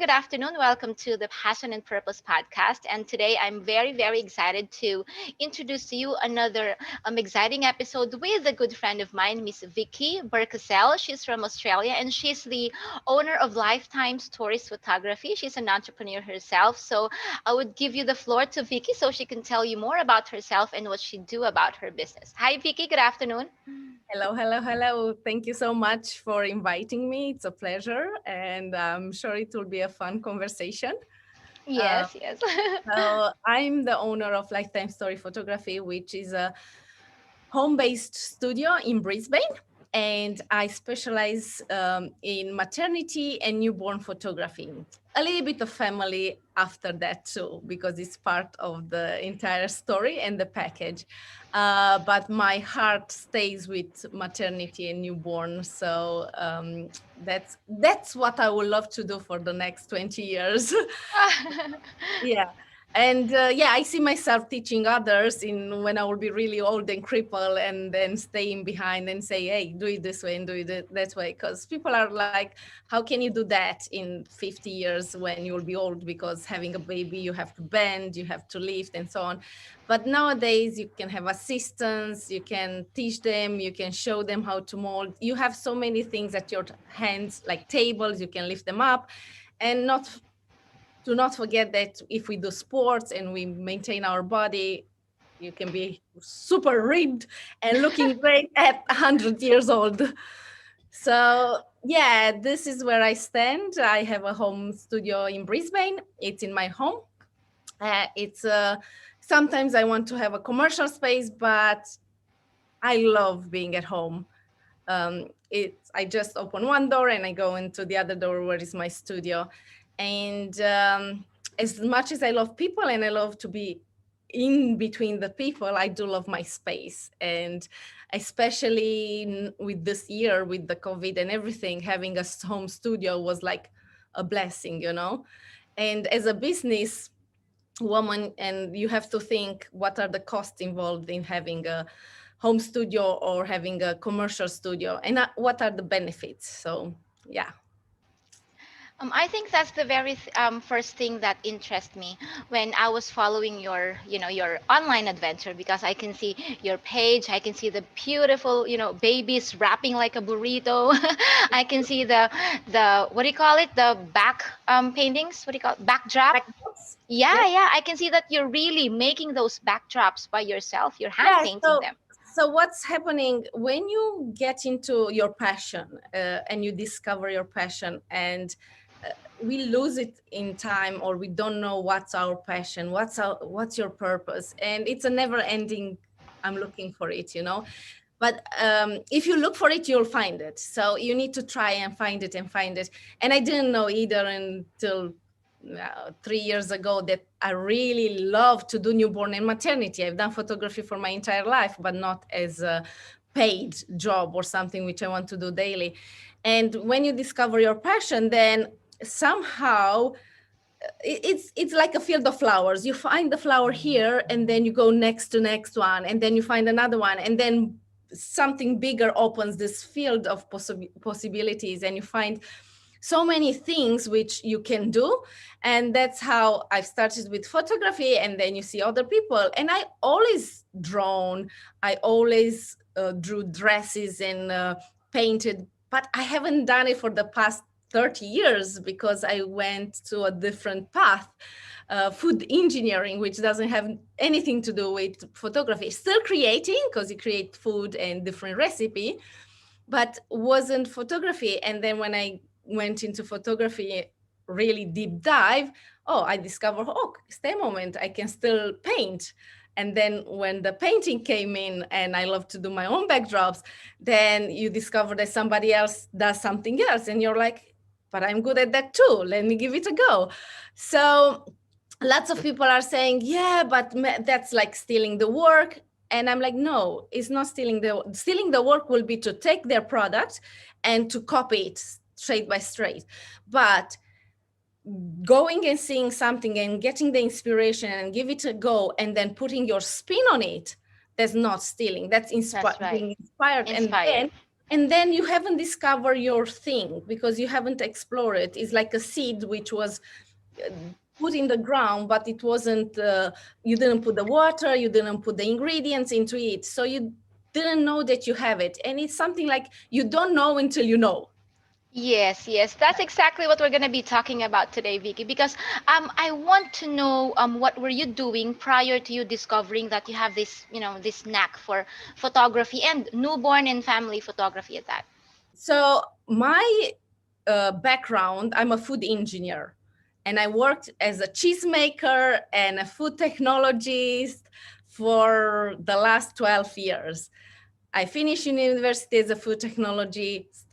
good afternoon. Welcome to the Passion and Purpose podcast. And today I'm very, very excited to introduce to you another exciting episode with a good friend of mine, Miss Vicky Burcusel. She's from Australia and she's the owner of Lifetime Stories Photography. She's an entrepreneur herself. So I would give you the floor to Vicky so she can tell you more about herself and what she do about her business. Hi, Vicky. Good afternoon. Hello, hello, hello. Thank you so much for inviting me. It's a pleasure, and I'm sure it will be a fun conversation. Uh, Yes, yes. so, I'm the owner of Lifetime Story Photography, which is a home-based studio in Brisbane, and I specialize in maternity and newborn photography. A little bit of family after that too, because it's part of the entire story and the package. But my heart stays with maternity and newborn, so that's what I would love to do for the next 20 years. Yeah. And yeah, I see myself teaching others in when I will be really old and crippled and then staying behind and say, hey, do it this way and do it that way. Because people are like, how can you do that in 50 years when you will be old? Because having a baby, you have to bend, you have to lift and so on. But nowadays you can have assistants, you can teach them, you can show them how to mold. You have so many things at your hands, like tables, you can lift them up. And not do not forget that if we do sports and we maintain our body, you can be super ripped and looking great at 100 years old. So, yeah, this is where I stand. I have a home studio in Brisbane. It's in my home. It's sometimes I want to have a commercial space, but I love being at home. I just open one door and I go into the other door where is my studio. And as much as I love people and I love to be in between the people, I do love my space. And especially with this year, with the COVID and everything, having a home studio was like a blessing, you know. And as a business woman, and you have to think what are the costs involved in having a home studio or having a commercial studio, and what are the benefits. So yeah. I think that's the very first thing that interests me when I was following your online adventure because I can see your page, I can see the beautiful, babies wrapping like a burrito. I can see the what do you call it? The back paintings. What do you call it? Backdrop? Backdrops? Yeah, Yes. yeah. I can see that you're really making those backdrops by yourself. You're hand Yeah. painting So them. so what's happening when you get into your passion and you discover your passion, and we lose it in time, or we don't know what's our passion, what's your purpose, and it's a never ending. I'm looking for it, you know. But if you look for it, you'll find it. So you need to try and find it and find it. And I didn't know either until 3 years ago that I really love to do newborn and maternity. I've done photography for my entire life, but not as a paid job or something which I want to do daily. And when you discover your passion, then somehow it's like a field of flowers. You find the flower here and then you go next to next one and then you find another one, and then something bigger opens this field of possibilities, and you find so many things which you can do. And that's how I've started with photography, and then you see other people. And I always drawn, I always drew dresses and painted, but I haven't done it for the past 30 years because I went to a different path, food engineering, which doesn't have anything to do with photography. Still creating, because you create food and different recipe, but wasn't photography. And then when I went into photography, really deep dive, oh, I discovered, oh, stay a moment, I can still paint. And then when the painting came in and I love to do my own backdrops, then you discover that somebody else does something else. And you're like, but I'm good at that too. Let me give it a go. So lots of people are saying, yeah, but that's like stealing the work. And I'm like, no, it's not stealing the work will be to take their product and to copy it straight by straight. But going and seeing something and getting the inspiration and give it a go and then putting your spin on it, that's not stealing. That's That's right. being inspired. And then Inspired. And then you haven't discovered your thing because you haven't explored it. It's like a seed which was uh, put in the ground, but it wasn't, you didn't put the water, you didn't put the ingredients into it. So you didn't know that you have it. And it's something like you don't know until you know. Yes, yes, that's exactly what we're gonna be talking about today, Vicky. Because I want to know what were you doing prior to you discovering that you have this, this knack for photography and newborn and family photography at that. So my background, I'm a food engineer, and I worked as a cheesemaker and a food technologist for the last 12 years. I finished in university as a food technologist.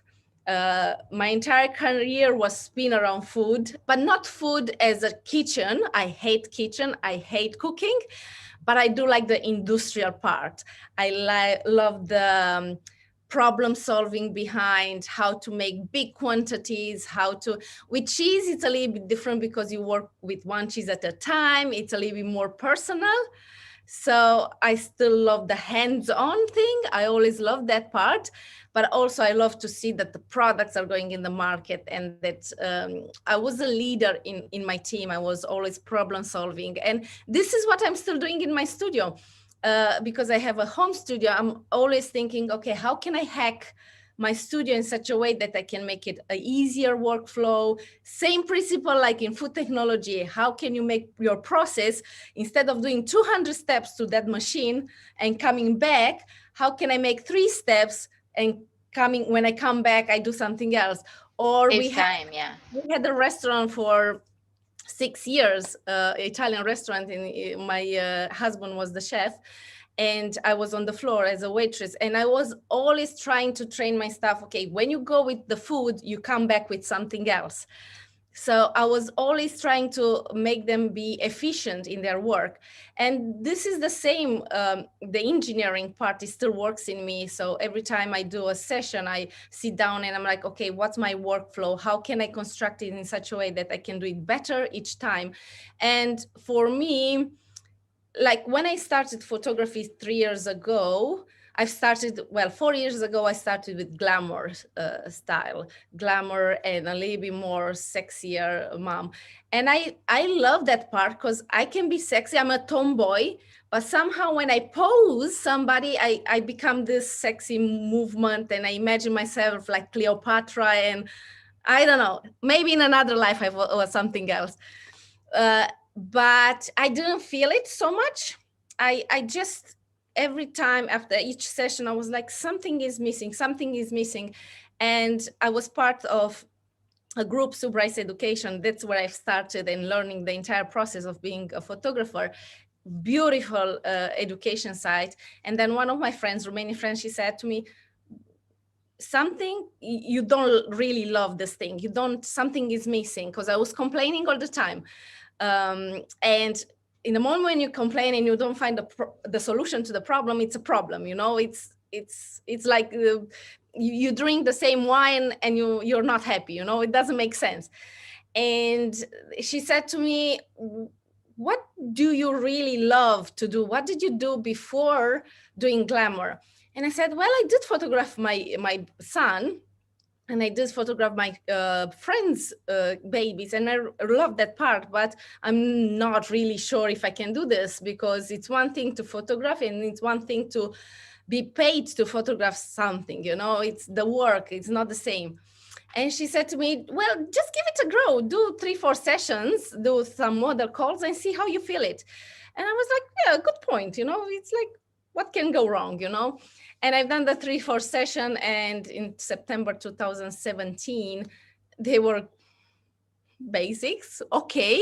My entire career was spin around food, but not food as a kitchen. I hate kitchen. I hate cooking, but I do like the industrial part. I love the problem solving behind how to make big quantities, how to, with cheese, it's a little bit different because you work with one cheese at a time. It's a little bit more personal. So I still love the hands-on thing. I always love that part, but also I love to see that the products are going in the market and that I was a leader in my team. I was always problem solving. And this is what I'm still doing in my studio. Because I have a home studio, I'm always thinking, okay, how can I hack my studio in such a way that I can make it an easier workflow? Same principle like in food technology. How can you make your process, instead of doing 200 steps to that machine and coming back, how can I make 3 steps and coming, when I come back, I do something else? Or Saves time, yeah. we had a restaurant for 6 years, Italian restaurant. My husband was the chef, and I was on the floor as a waitress. And I was always trying to train my staff. Okay, when you go with the food, you come back with something else. So I was always trying to make them be efficient in their work. And this is the same, the engineering part is still works in me. So every time I do a session, I sit down and I'm like, okay, what's my workflow? How can I construct it in such a way that I can do it better each time? And for me, like when I started photography 3 years ago, I've started, well, 4 years ago, I started with glamour style, glamour and a little bit more sexier mom. And I love that part because I can be sexy. I'm a tomboy, but somehow when I pose somebody, I become this sexy movement and I imagine myself like Cleopatra. And I don't know, maybe in another life I was something else. But I didn't feel it so much. I just, every time after each session, I was like, something is missing, something is missing. And I was part of a group, Surprise Education. That's where I started and learning the entire process of being a photographer. Beautiful education site. And then one of my friends, Romanian friends, she said to me, something, you don't really love this thing. You don't, something is missing, because I was complaining all the time. And in the moment when you complain and you don't find the solution to the problem, it's a problem. You know, it's like you drink the same wine and you're not happy. You know, it doesn't make sense. And she said to me, what do you really love to do? What did you do before doing glamour? And I said, well, I did photograph my son, and I did photograph my friends' babies, and I love that part, but I'm not really sure if I can do this, because it's one thing to photograph and it's one thing to be paid to photograph something, you know, it's the work, it's not the same. And she said to me, well, just give it a go, do 3-4 sessions, do some model calls and see how you feel it. And I was like, yeah, good point, you know, it's like, what can go wrong, you know? And I've done the 3-4 session, and in September 2017, they were basics, okay.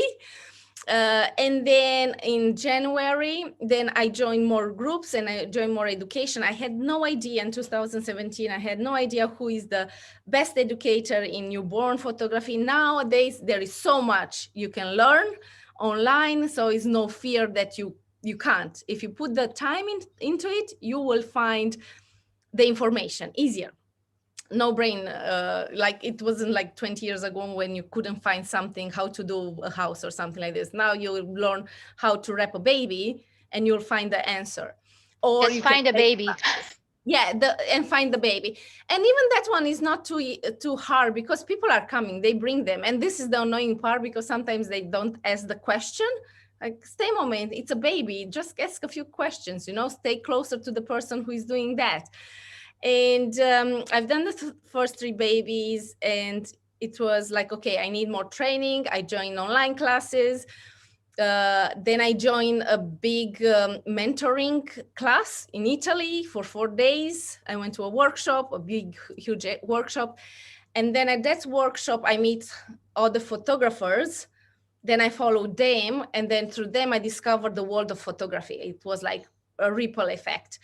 And then in January, then I joined more groups and I joined more education. I had no idea in 2017, I had no idea who is the best educator in newborn photography. Nowadays, there is so much you can learn online, so it's no fear that you can't. If you put the time into it, you will find the information easier. No brain, like it wasn't like 20 years ago when you couldn't find something, how to do a house or something like this. Now you learn how to wrap a baby and you'll find the answer. Or Just you can find a take baby. classes. yeah, and find the baby. And even that one is not too hard, because people are coming, they bring them. And this is the annoying part, because sometimes they don't ask the question, like, stay a moment, it's a baby, just ask a few questions, stay closer to the person who is doing that. And I've done the first three babies, and it was like, okay, I need more training. I joined online classes. Then I joined a big mentoring class in Italy for 4 days. I went to a workshop, a big, huge workshop. And then at that workshop, I meet other photographers. Then I followed them. And then through them, I discovered the world of photography. It was like a ripple effect.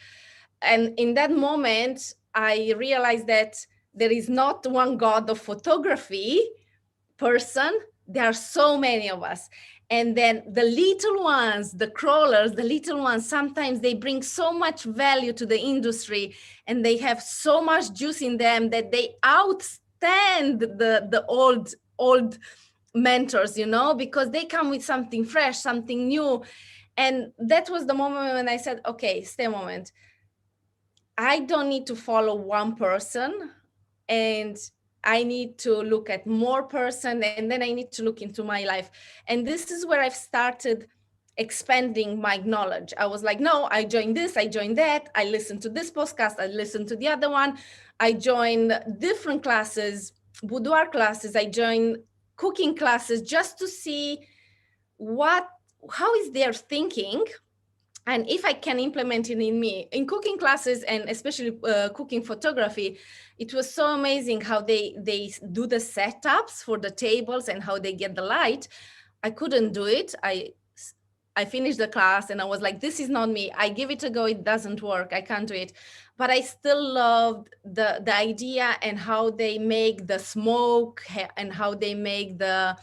And in that moment, I realized that there is not one god of photography person. There are so many of us. And then the little ones, the crawlers, the little ones, sometimes they bring so much value to the industry, and they have so much juice in them that they outstand the old mentors, because they come with something fresh, something new. And that was the moment when I said, okay, stay a moment, I don't need to follow one person, and I need to look at more person, and then I need to look into my life. And this is where I've started expanding my knowledge. I was like, no, I joined this, I joined that, I listened to this podcast, I listened to the other one, I joined different classes, boudoir classes, I joined cooking classes, just to see what how is their thinking, and if I can implement it in me. In cooking classes, and especially cooking photography, it was so amazing how they do the setups for the tables and how they get the light. I couldn't do it. I finished the class and I was like, this is not me. I give it a go, it doesn't work, I can't do it. But I still loved the idea, and how they make the smoke, and how they make the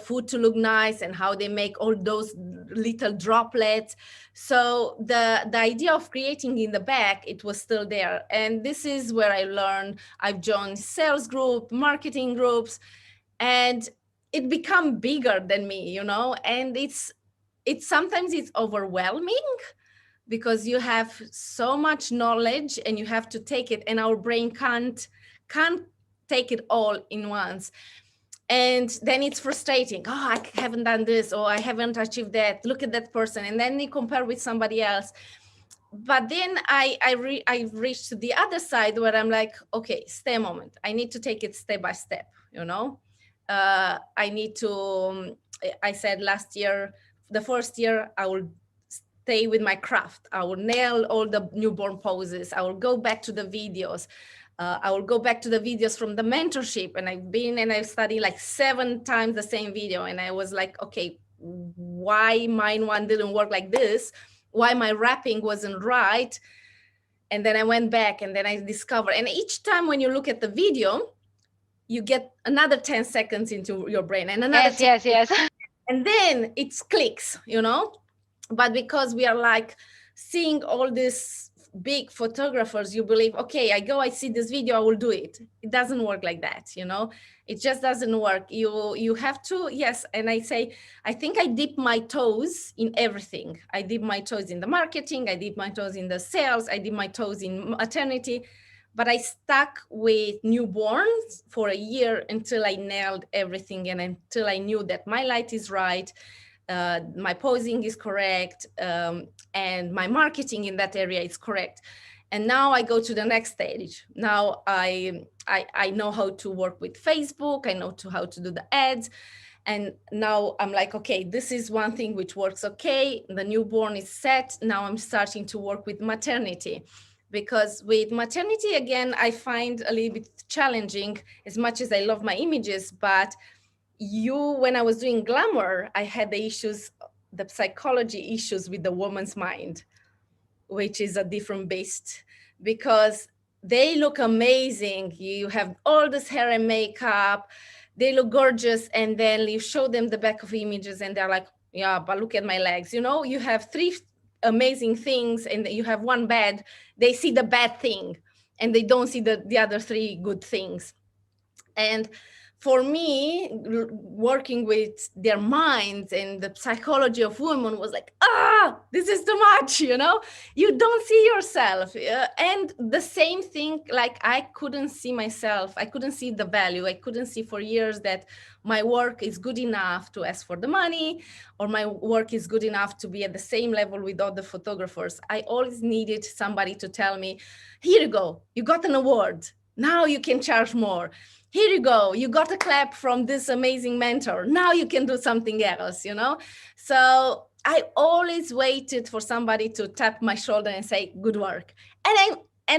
food to look nice, and how they make all those little droplets. So the idea of creating in the back, it was still there. And this is where I learned. I've joined sales group, marketing groups, and it become bigger than me, and it's sometimes it's overwhelming, because you have so much knowledge and you have to take it, and our brain can't take it all in once. And then it's frustrating. Oh, I haven't done this, or I haven't achieved that, look at that person. And then you compare with somebody else. But then I've reached to the other side, where I'm like, okay, stay a moment, I need to take it step by step. I need to I said last year, the first year, I will stay with my craft, I will nail all the newborn poses, I will go back to the videos, I will go back to the videos from the mentorship. And I've studied like 7 times the same video, and I was like, okay, why mine one didn't work like this, why my wrapping wasn't right. And then I went back, and then I discovered, and each time when you look at the video, you get another 10 seconds into your brain, and another Yes, 10, yes, yes. and then it clicks. But because we are like seeing all these big photographers, you believe, okay, I see this video, I will do it. It doesn't work like that. It just doesn't work. You have to, yes. And I say, I think I dip my toes in everything. I dip my toes in the marketing, I dip my toes in the sales, I dip my toes in maternity, but I stuck with newborns for a year until I nailed everything, and until I knew that my light is right, my posing is correct, and my marketing in that area is correct. And now I go to the next stage. Now I know how to work with Facebook, I know how to do the ads. And now I'm like, okay, this is one thing which works okay. The newborn is set. Now I'm starting to work with maternity, because with maternity, again, I find a little bit challenging, as much as I love my images. But when I was doing glamour, I had the psychology issues with the woman's mind, which is a different beast, because they look amazing. You have all this hair and makeup, they look gorgeous, and then you show them the back of images, and they're like, yeah, but look at my legs. You have 3 amazing things, and you have one bad. They see the bad thing, and they don't see the other 3 good things. And for me, working with their minds and the psychology of women was like, this is too much, you don't see yourself. And the same thing, like I couldn't see myself, I couldn't see the value, I couldn't see for years that my work is good enough to ask for the money, or my work is good enough to be at the same level with other photographers. I always needed somebody to tell me, here you go, you got an award, now you can charge more. Here you go, you got a clap from this amazing mentor, now you can do something else. So I always waited for somebody to tap my shoulder and say, good work. And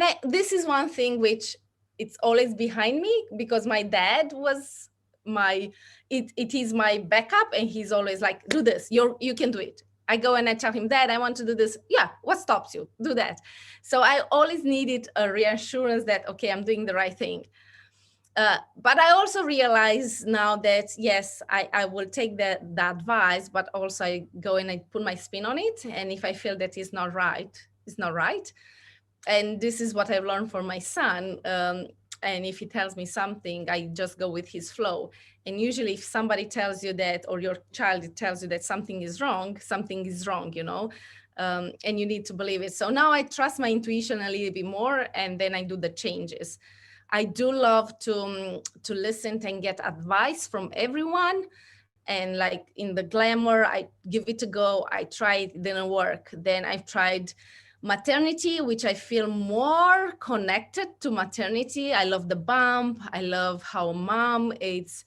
I this is one thing which it's always behind me, because my dad was it is my backup, and he's always like, do this, you can do it. I go and I tell him, Dad, I want to do this. Yeah, what stops you? Do that. So I always needed a reassurance that, okay, I'm doing the right thing. But I also realize now that, yes, I will take the advice, but also I go and I put my spin on it. And if I feel that it's not right, it's not right. And this is what I've learned from my son. And if he tells me something, I just go with his flow. And usually if somebody tells you that, or your child tells you that something is wrong, and you need to believe it. So now I trust my intuition a little bit more, and then I do the changes. I do love to listen and get advice from everyone. And like in the glamour, I give it a go. I tried, it didn't work. Then I've tried maternity, which I feel more connected to maternity. I love the bump. I love how mom is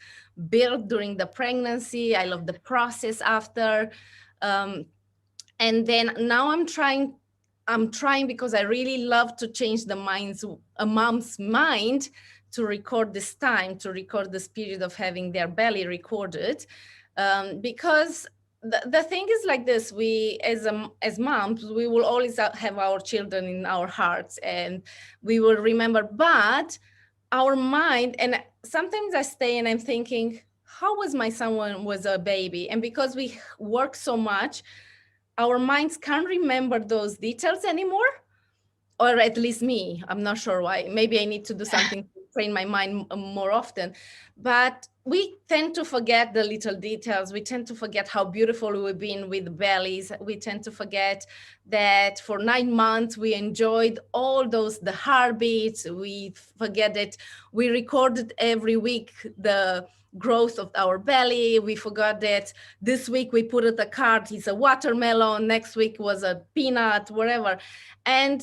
built during the pregnancy. I love the process after. And then now I'm trying because I really love to change a mom's mind, to record this time, to record this period of having their belly recorded. Because the thing is like this, we as moms, we will always have our children in our hearts, and we will remember, but our mind, and sometimes I stay and I'm thinking, how was my son when was a baby? And because we work so much, our minds can't remember those details anymore, or at least me. I'm not sure why. Maybe I need to do something to train my mind more often. But we tend to forget the little details. We tend to forget how beautiful we've been with bellies. We tend to forget that for 9 months we enjoyed all the heartbeats. We forget that we recorded every week the growth of our belly. We forgot that this week we put it a card, it's a watermelon, next week was a peanut, whatever. And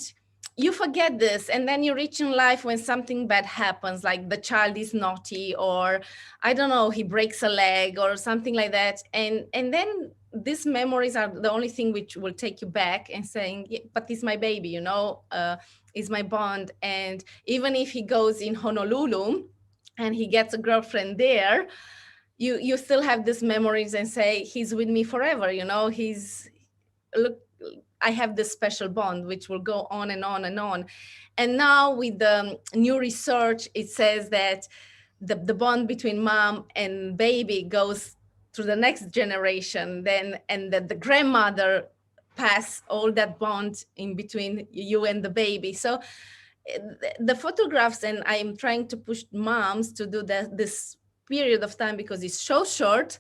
you forget this, and then you reach in life when something bad happens, like the child is naughty, or I don't know, he breaks a leg or something like that, and then these memories are the only thing which will take you back and saying, yeah, but it's my baby, is my bond. And even if he goes in Honolulu and he gets a girlfriend there, you still have these memories and say, he's with me forever, look, I have this special bond which will go on and on and on. And now with the new research, it says that the bond between mom and baby goes to the next generation, then, and that the grandmother pass all that bond in between you and the baby. So the photographs, and I'm trying to push moms to do this period of time, because it's so short,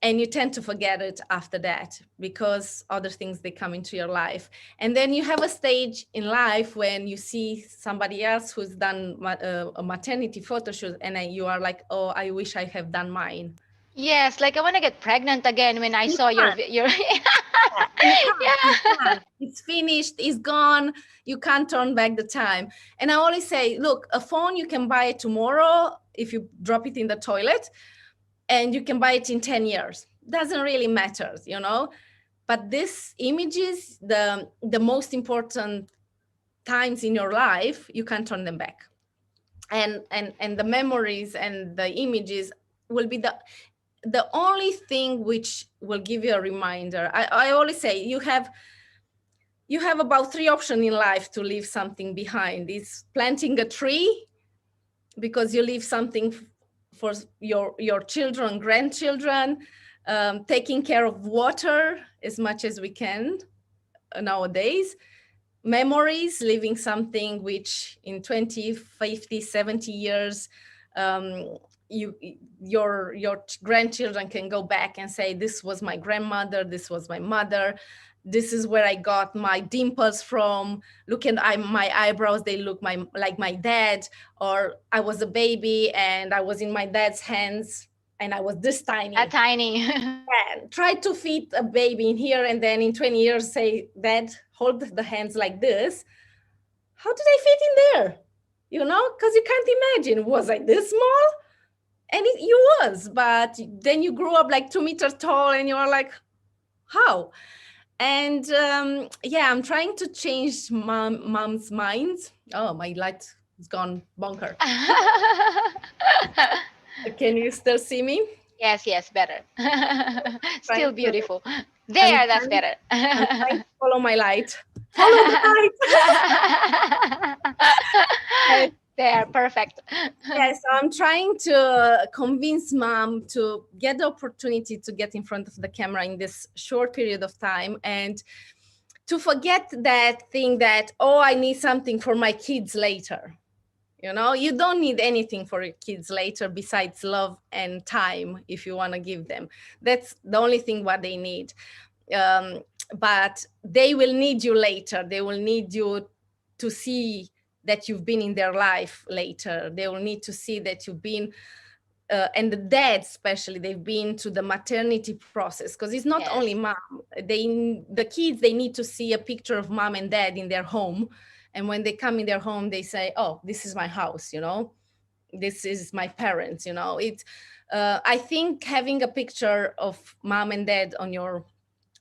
and you tend to forget it after that, because other things, they come into your life. And then you have a stage in life when you see somebody else who's done a maternity photo shoot, and you are like, oh, I wish I have done mine. Yes, like I want to get pregnant again when I You saw your can't. your Yeah, you can't. You yeah. can't. It's finished. It's gone. You can't turn back the time. And I always say, look, a phone, you can buy it tomorrow if you drop it in the toilet, and you can buy it in 10 years. Doesn't really matter, But these images, the most important times in your life, you can't turn them back. And the memories and the images will be the only thing which will give you a reminder. I always say, you have about 3 options in life to leave something behind. It's planting a tree, because you leave something for your children, grandchildren, taking care of water as much as we can nowadays, memories, leaving something which in 20, 50, 70 years you your grandchildren can go back and say, this was my grandmother, this was my mother, this is where I got my dimples from. Look at my eyebrows, they look like my dad. Or I was a baby and I was in my dad's hands and I was this That tiny. tiny. And try to fit a baby in here, and then in 20 years say, dad, hold the hands like this. How did I fit in there? Because you can't imagine, was I this small? And you was, but then you grew up like 2 meters tall and you are like, how? And yeah, I'm trying to change mom's minds. Oh, my light has gone bonker. Can you still see me? Yes, yes, better. Trying Still to, beautiful. I'm There, that's trying, better. I'm trying to follow my light. Follow the light. There, perfect. Yes, I'm trying to convince mom to get the opportunity to get in front of the camera in this short period of time, and to forget that thing that, oh, I need something for my kids later. You don't need anything for your kids later besides love and time if you want to give them. That's the only thing what they need. Um, but they will need you later. They will need you to see that you've been in their life later. They will need to see that you've been, and the dads especially, they've been to the maternity process, because it's not only Yes. mom. The kids, they need to see a picture of mom and dad in their home, and when they come in their home, they say, oh, this is my house, this is my parents. I think having a picture of mom and dad on your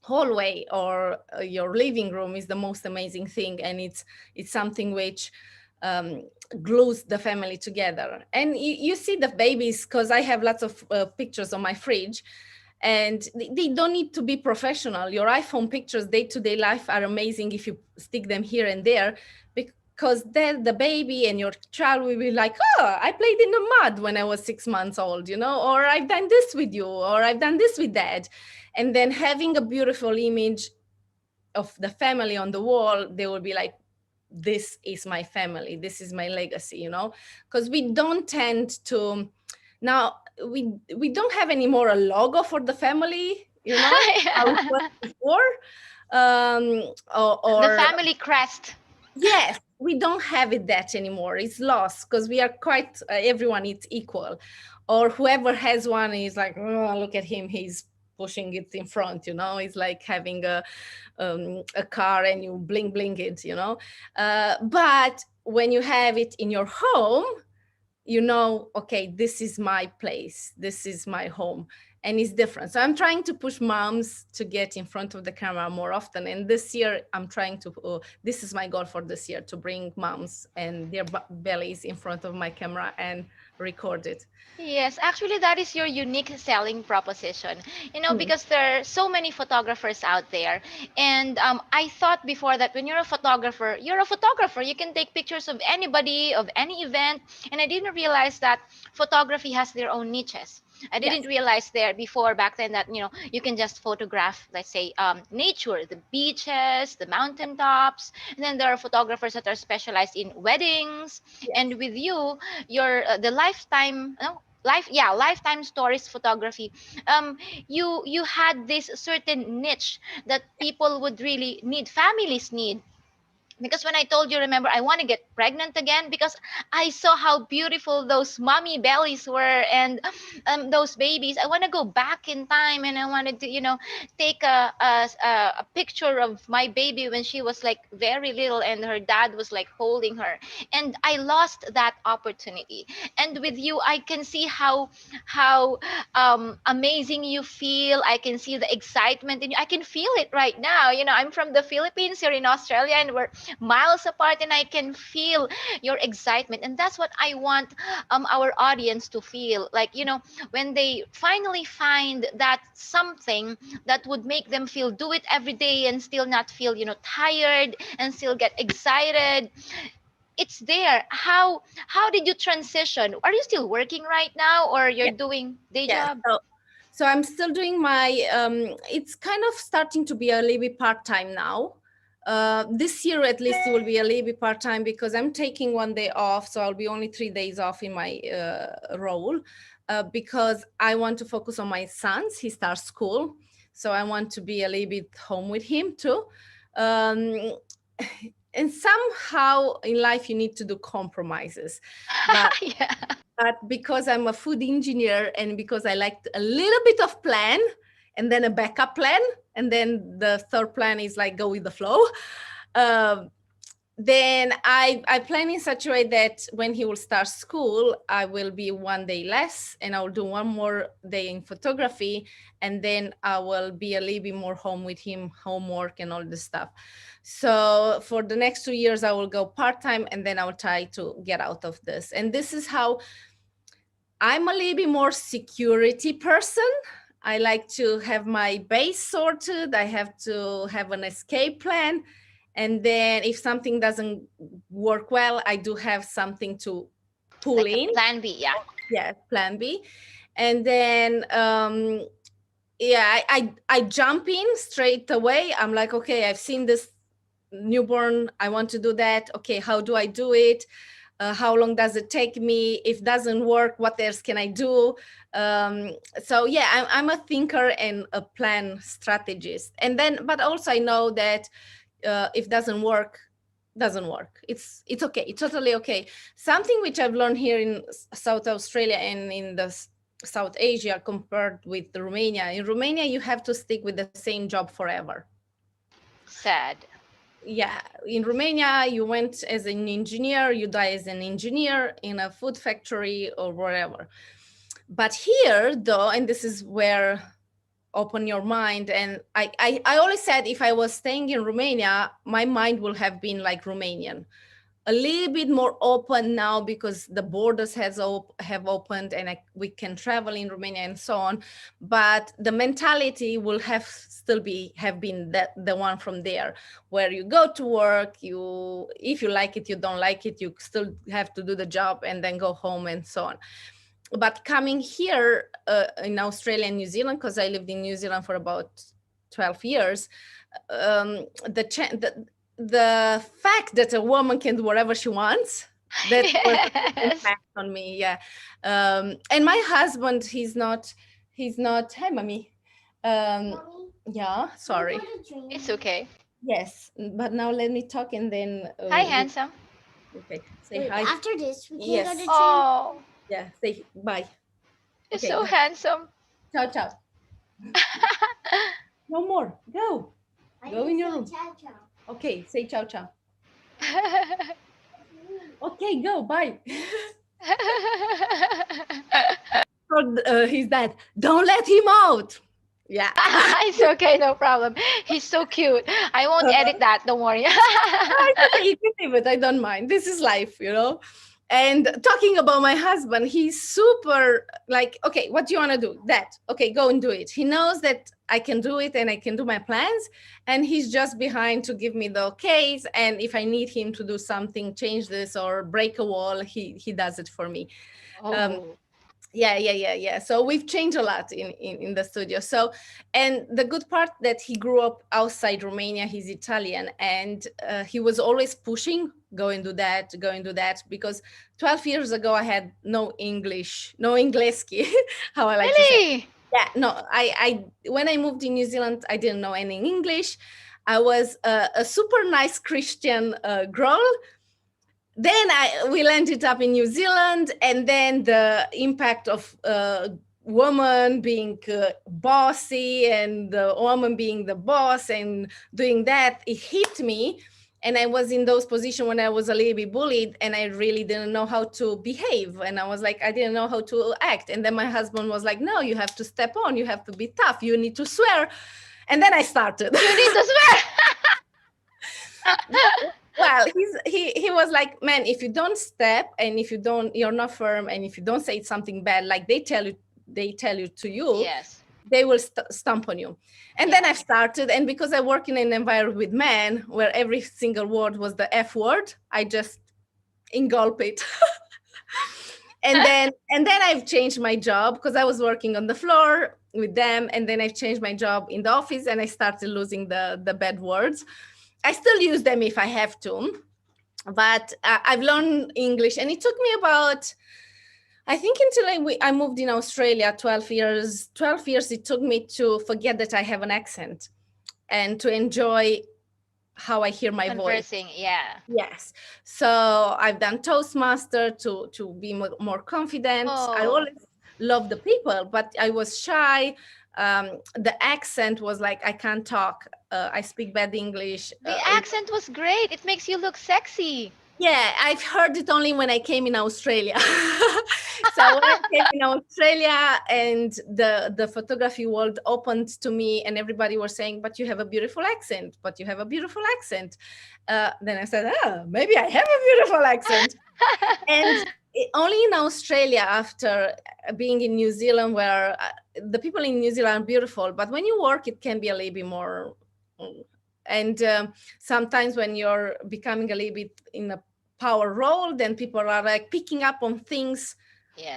hallway or your living room is the most amazing thing, and it's something which um, glues the family together. And you see the babies, because I have lots of pictures on my fridge, and they don't need to be professional. Your iPhone pictures day-to-day life are amazing if you stick them here and there, because then the baby and your child will be like, oh, I played in the mud when I was 6 months old, or I've done this with you, or I've done this with dad. And then having a beautiful image of the family on the wall, they will be like, this is my family, this is my legacy, because we don't tend to now, we don't have anymore a logo for the family, how it was before. The Or family crest. yes, we don't have it that anymore. It's lost, because we are quite everyone is equal, or whoever has one is like, oh, look at him, he's pushing it in front. It's like having a car and you bling it. But when you have it in your home, okay, this is my place, this is my home, and it's different. So I'm trying to push moms to get in front of the camera more often, and this year I'm trying to this is my goal for this year, to bring moms and their bellies in front of my camera and record it. Yes, actually, that is your unique selling proposition. Hmm. Because there are so many photographers out there. And I thought before that when you're a photographer, you're a photographer. You can take pictures of anybody, of any event. And I didn't realize that photography has their own niches. I didn't Yes. realize there before back then that you can just photograph, let's say, nature, the beaches, the mountaintops, and then there are photographers that are specialized in weddings. Yes. And with you, your the lifetime no, lifetime stories photography. You had this certain niche that people would really need, families need, because when I told you, remember, I want to get pregnant again because I saw how beautiful those mommy bellies were, and those babies. I want to go back in time, and I wanted to, take a picture of my baby when she was like very little and her dad was like holding her, and I lost that opportunity. And with you, I can see how amazing you feel. I can see the excitement in you. I can feel it right now. I'm from the Philippines, you're in Australia, and we're miles apart, and I can feel your excitement. And that's what I want our audience to feel like, when they finally find that something that would make them feel, do it every day and still not feel, tired, and still get excited. It's there. How did you transition? Are you still working right now, or you're Yes. doing day Yes. job? So I'm still doing my it's kind of starting to be a little bit part-time now. This year at least it will be a little bit part-time because I'm taking one day off, so I'll be only 3 days off in my role, because I want to focus on my sons. He starts school, so I want to be a little bit home with him too. um, and somehow in life you need to do compromises, but Yeah. because I'm a food engineer and because I like a little bit of plan and then a backup plan, and then the third plan is like go with the flow. Um, then I plan in such a way that when he will start school, I will be one day less and I'll do one more day in photography. And then I will be a little bit more home with him, homework and all this stuff. So for the next 2 years, I will go part-time and then I will try to get out of this. And this is how I'm a little bit more security person. I like to have my base sorted. I have to have an escape plan. And then if something doesn't work well, I do have something to pull Like a in. plan B, yeah. Yeah, plan B. And then, yeah, I jump in straight away. I'm like, okay, I've seen this newborn. I want to do that. Okay, how do I do it? How long does it take me? If it doesn't work, what else can I do? So yeah, I'm a thinker and a plan strategist. And then, but also I know that if it doesn't work. It's okay. It's totally okay. Something which I've learned here in South Australia and in the South Asia compared with Romania. In Romania, you have to stick with the same job forever. Sad. Yeah, in Romania, you went as an engineer, you die as an engineer in a food factory or whatever. But here, though, and this is where open your mind. And I always said if I was staying in Romania, my mind will have been like Romanian. A little bit more open now because the borders have opened and we can travel in Romania and so on. But the mentality will have been the one from there, where you go to work, if you like it, you don't like it, you still have to do the job and then go home and so on. But coming here in Australia and New Zealand, because I lived in New Zealand for about 12 years, the fact that a woman can do whatever she wants, that was a big Yes. impact on me. Yeah. And my husband, he's not, hey, mommy. Yeah, sorry. It's okay. Yes, but now let me talk and then. Hi, handsome. Okay, say hi. After this, we can Yes. go to train. Oh, Yeah, say bye. you're Okay, so go. handsome. Ciao, ciao. No more. Go. Go in your room. Ciao, ciao. Okay, say ciao, ciao. Okay, go. Bye. He's dead. Don't let him out. Yeah. It's okay, no problem. He's so cute. I won't edit that, don't worry. It's okay, you can leave it. I don't mind. This is life, you know. And talking about my husband, he's super like, okay, what do you want to do? That. Okay, go and do it. He knows that I can do it and I can do my plans. And he's just behind to give me the okays. And if I need him to do something, change this or break a wall, he does it for me. Oh. Yeah. So we've changed a lot in the studio. So, and the good part that he grew up outside Romania, he's Italian, and he was always pushing, go and do that, because 12 years ago I had no English, no Ingleski, how I like to say. Really? Yeah, no, I when I moved in New Zealand, I didn't know any English. I was a super nice Christian girl. Then we landed up in New Zealand, and then the impact of woman being bossy and the woman being the boss and doing that, it hit me. And I was in those positions when I was a little bit bullied and I really didn't know how to behave. And I was like, I didn't know how to act. And then my husband was like, no, you have to step on, you have to be tough, you need to swear. And then I started. You need to swear. Well, he was like, man, if you don't step and if you're not firm and if you don't say something bad, like they tell you to you, Yes. they will stomp on you. And then I started, and because I work in an environment with men where every single word was the F word, I just engulf it. and then I've changed my job because I was working on the floor with them, and then I've changed my job in the office and I started losing the bad words. I still use them if I have to, but I've learned English, and it took me about, I think, until I moved in Australia, 12 years. 12 years it took me to forget that I have an accent and to enjoy how I hear my voice. Conversing, yeah. Yes. So I've done Toastmaster to be more confident. I Oh, always loved the people, but I was shy. The accent was like, I can't talk. I speak bad English. the accent was great. It makes you look sexy. Yeah, I've heard it only when I came in Australia. So when I came in Australia and the photography world opened to me, and everybody was saying, but you have a beautiful accent, but you have a beautiful accent. Then I said, maybe I have a beautiful accent. And only in Australia, after being in New Zealand, where the people in New Zealand are beautiful, but when you work, it can be a little bit more. And sometimes when you're becoming a little bit in a power role, then people are like picking up on things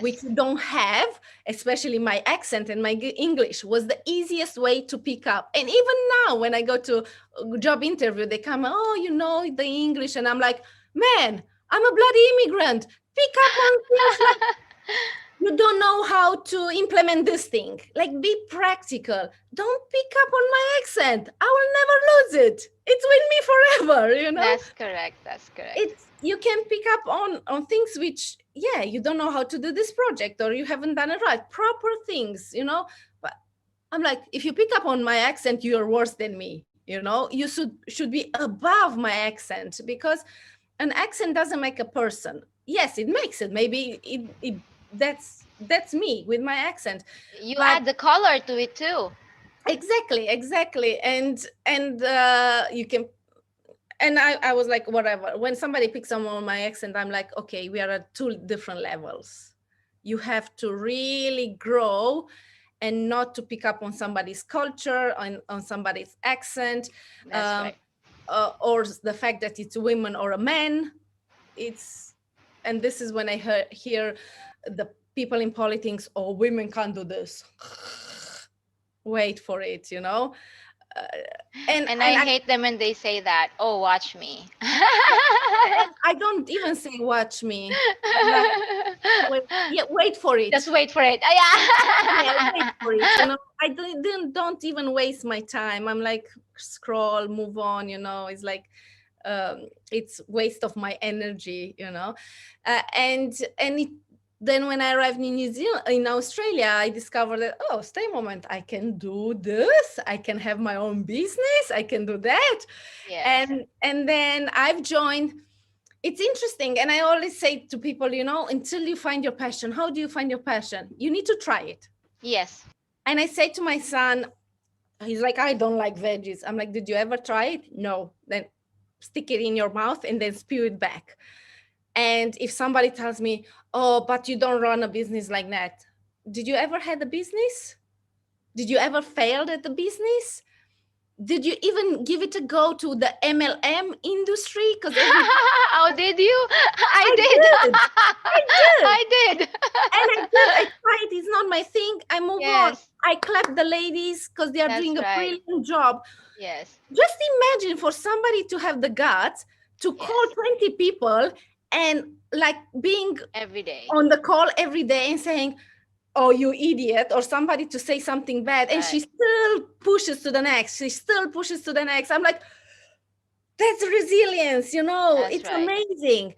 which Yes. you don't have, especially my accent and my English was the easiest way to pick up. And even now, when I go to a job interview, they come, oh, you know the English. And I'm like, man, I'm a bloody immigrant. Pick up on things like you don't know how to implement this thing. Like, be practical. Don't pick up on my accent. I will never lose it. It's with me forever, you know? That's correct. That's correct. It's you can pick up on things which, yeah, you don't know how to do this project, or you haven't done it right. Proper things, you know? But I'm like, if you pick up on my accent, you're worse than me, you know? You should be above my accent, because an accent doesn't make a person. Yes, it makes it. Maybe it that's me with my accent. You But add the color to it too. exactly. And you can, and I was like, whatever. When somebody picks up on my accent, I'm like, okay, we are at two different levels. You have to really grow and not to pick up on somebody's culture, on somebody's accent, That's right. or the fact that it's a woman or a man. And this is when I hear the people in politics, oh, women can't do this. Wait for it, you know? Uh, And I hate them when they say that. Oh, watch me. and I don't even say watch me. I'm like, wait for it. Just wait for it. Yeah, wait Yeah. for it. You know, I don't even waste my time. I'm like, scroll, move on. You know, it's like, it's waste of my energy. You know, and then when I arrived in New Zealand, in Australia, I discovered that, oh, stay a moment, I can do this. I can have my own business. I can do that. Yes. And then I've joined. It's interesting. And I always say to people, you know, until you find your passion, how do you find your passion? You need to try it. Yes. And I say to my son, he's like, I don't like veggies. I'm like, did you ever try it? No. Then stick it in your mouth and then spew it back. And if somebody tells me, oh, but you don't run a business like that. Did you ever had a business? Did you ever failed at the business? Did you even give it a go to the MLM industry? Because Oh, did you? I did. did. I did. I did. And I did. I tried. It's not my thing. I move on. Yes. I clap the ladies because they are That's doing a right. brilliant job. Yes. Just imagine for somebody to have the guts to call Yes. 20 people and like being Every day. on the call every day and saying, oh, you idiot, or somebody to say something bad. And she Right. still pushes to the next. She still pushes to the next. I'm like, that's resilience, you know, That's it's right. amazing.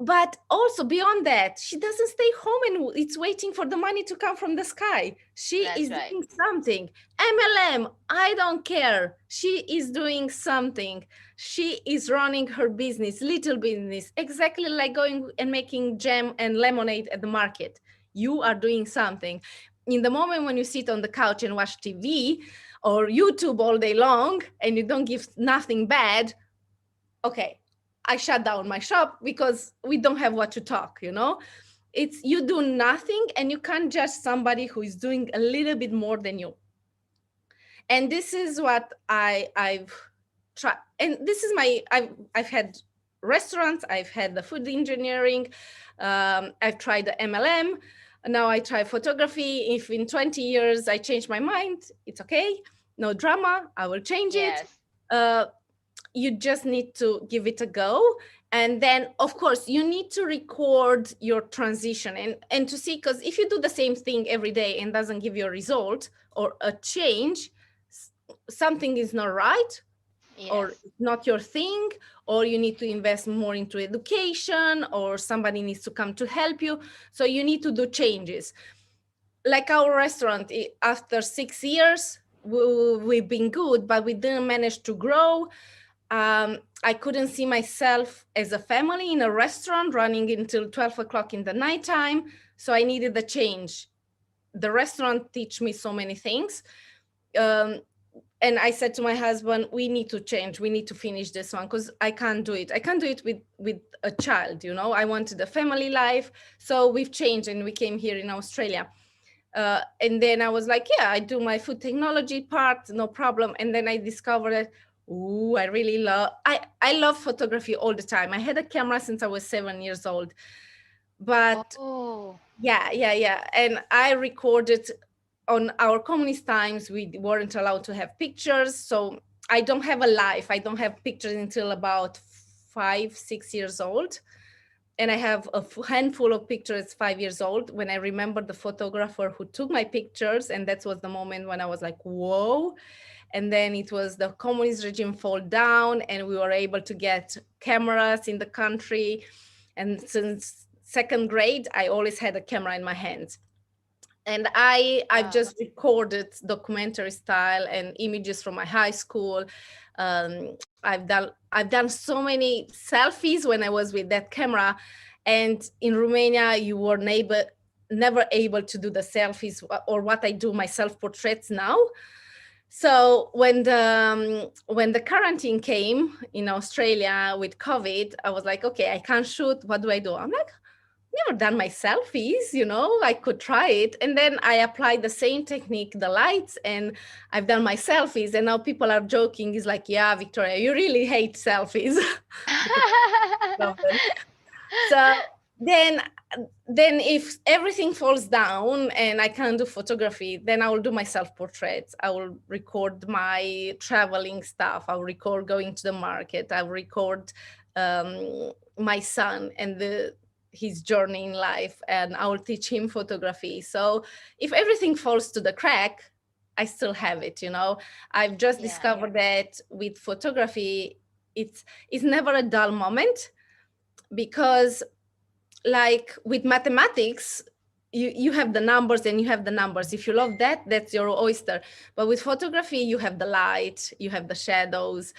But also beyond that, she doesn't stay home and it's waiting for the money to come from the sky. She That's is right. doing something. MLM, I don't care. She is doing something. She is running her business, little business, exactly like going and making jam and lemonade at the market. You are doing something. In the moment when you sit on the couch and watch TV or YouTube all day long and you don't give nothing bad, okay, I shut down my shop because we don't have what to talk, you know? It's you do nothing and you can't judge somebody who is doing a little bit more than you. And this is what I've tried. And this is I've had restaurants, I've had the food engineering, I've tried the MLM. Now I try photography. If in 20 years I change my mind, it's okay. No drama, I will change it. Yes. Uh, you just need to give it a go. And then of course you need to record your transition and to see, because if you do the same thing every day and doesn't give you a result or a change, s- something is not right, or Yes. not your thing, or you need to invest more into education, or somebody needs to come to help you. So you need to do changes. Like our restaurant, after 6 years, we've been good, but we didn't manage to grow. I couldn't see myself as a family in a restaurant running until 12 o'clock in the nighttime. So I needed a change. The restaurant teach me so many things. Um, and I said to my husband, we need to change. We need to finish this one because I can't do it. I can't do it with a child, you know. I wanted a family life. So we've changed and we came here in Australia. And then I was like, yeah, I do my food technology part, no problem. And then I discovered that, ooh, I really I love photography all the time. I had a camera since I was 7 years old. But Oh, yeah. And I recorded on our communist times. We weren't allowed to have pictures. So I don't have a life. I don't have pictures until about 5, 6 years old, and I have a handful of pictures 5 years old when I remember the photographer who took my pictures. And that was the moment when I was like, whoa. And then it was the communist regime fall down and we were able to get cameras in the country. And since second grade, I always had a camera in my hands. And I've wow. just recorded documentary style and images from my high school. I've done so many selfies when I was with that camera. And in Romania you were never able to do the selfies or what I do, my self portraits now. So when the quarantine came in Australia with COVID, I was like, okay, I can't shoot, what do I do? I'm like, never done my selfies, I could try it. And then I applied the same technique, the lights, and I've done my selfies. And now people are joking, is like, yeah, Victoria, you really hate selfies because I love them. So then then if everything falls down and I can't do photography, then I will do my self portraits. I will record my traveling stuff. I'll record going to the market. I'll record my son and his journey in life, and I will teach him photography. So if everything falls to the crack, I still have it. I've just Yeah. discovered that with photography, it's never a dull moment, because like with mathematics, you have the numbers and you have the numbers. If you love that, that's your oyster. But with photography, you have the light, you have the shadows,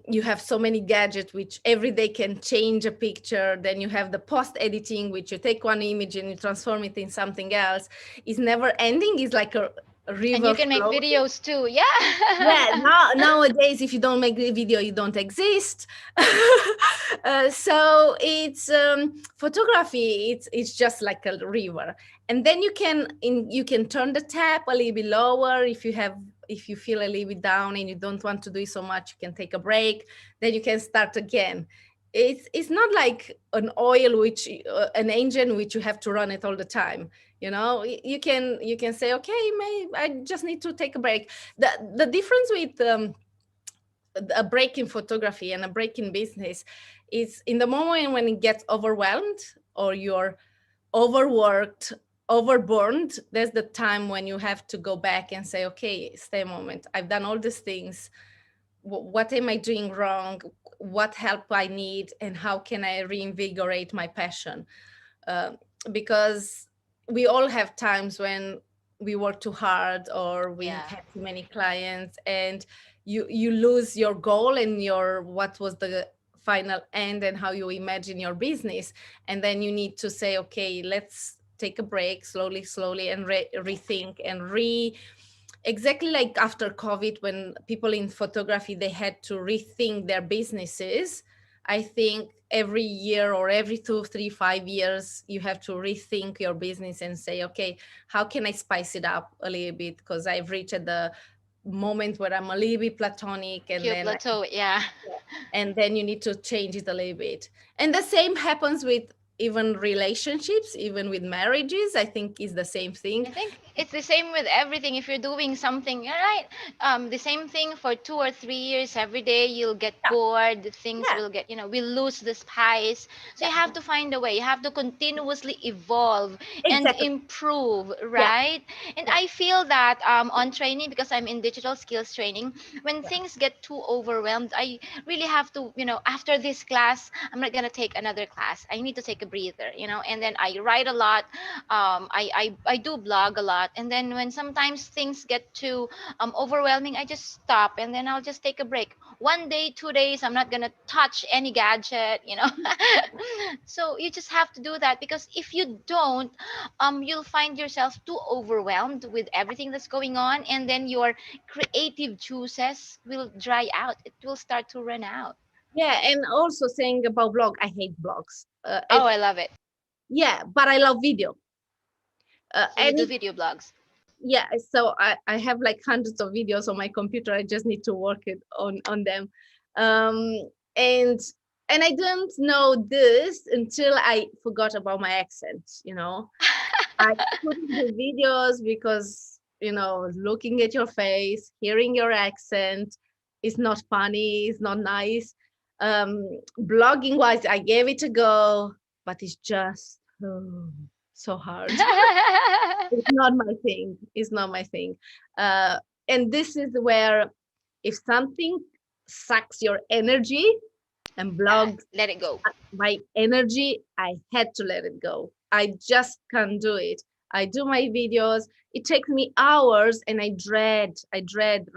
you have so many gadgets which every day can change a picture. Then you have the post editing, which you take one image and you transform it in something else. It's never ending. It's like a And you river can make flowing. videos too. Yeah. Yeah, nowadays if you don't make the video, you don't exist. So it's photography, it's just like a river. And then you can turn the tap a little bit lower if you feel a little bit down and you don't want to do it so much. You can take a break, then you can start again. It's not like an oil which an engine which you have to run it all the time. You can say, okay, I just need to take a break. The difference with a break in photography and a break in business is in the moment when it gets overwhelmed or you're overworked, overburned. There's the time when you have to go back and say, okay, stay a moment, I've done all these things. What am I doing wrong? What help I need, and how can I reinvigorate my passion? uh, because we all have times when we work too hard or we Yeah. have too many clients, and you lose your goal and your what was the final end and how you imagine your business. And then you need to say, okay, let's take a break, slowly and rethink and exactly like after COVID, when people in photography, they had to rethink their businesses. I think every year or every 2, 3, 5 years, you have to rethink your business and say, okay, how can I spice it up a little bit? Because I've reached the moment where I'm a little bit platonic, and Cute plateau. Yeah. and then you need to change it a little bit. And the same happens with even relationships, even with marriages, I think is the same thing. I think it's the same with everything. If you're doing something, you're right? The same thing for 2 or 3 years every day, you'll get Yeah, bored. Things yeah, will get, we'll lose the spice. So you yeah, have to find a way. You have to continuously evolve and exactly. improve, Yeah, right? And yeah, I feel that on training, because I'm in digital skills training, when yeah, things get too overwhelmed, I really have to, after this class, I'm not gonna take another class. I need to take a breather, and then I write a lot. I do blog a lot, and then when sometimes things get too overwhelming, I just stop, and then I'll just take a break. 1 day, 2 days, I'm not gonna touch any gadget. So you just have to do that, because if you don't, you'll find yourself too overwhelmed with everything that's going on, and then your creative juices will dry out. It will start to run out. yeah. And also saying about blog, I hate blogs. Oh, I love it. Yeah, but I love video. So you And do it, video blogs. yeah, so I have like hundreds of videos on my computer. I just need to work it on them. Um, and and I didn't know this until I forgot about my accent, you know. I couldn't do videos because, looking at your face, hearing your accent is not funny, it's not nice. Blogging wise, I gave it a go, but it's just so hard. It's not my thing. It's not my thing. Uh, and this is where if something sucks your energy, and blogs Let it go. my energy, I had to let it go. I just can't do it. I do my videos. It takes me hours and I dread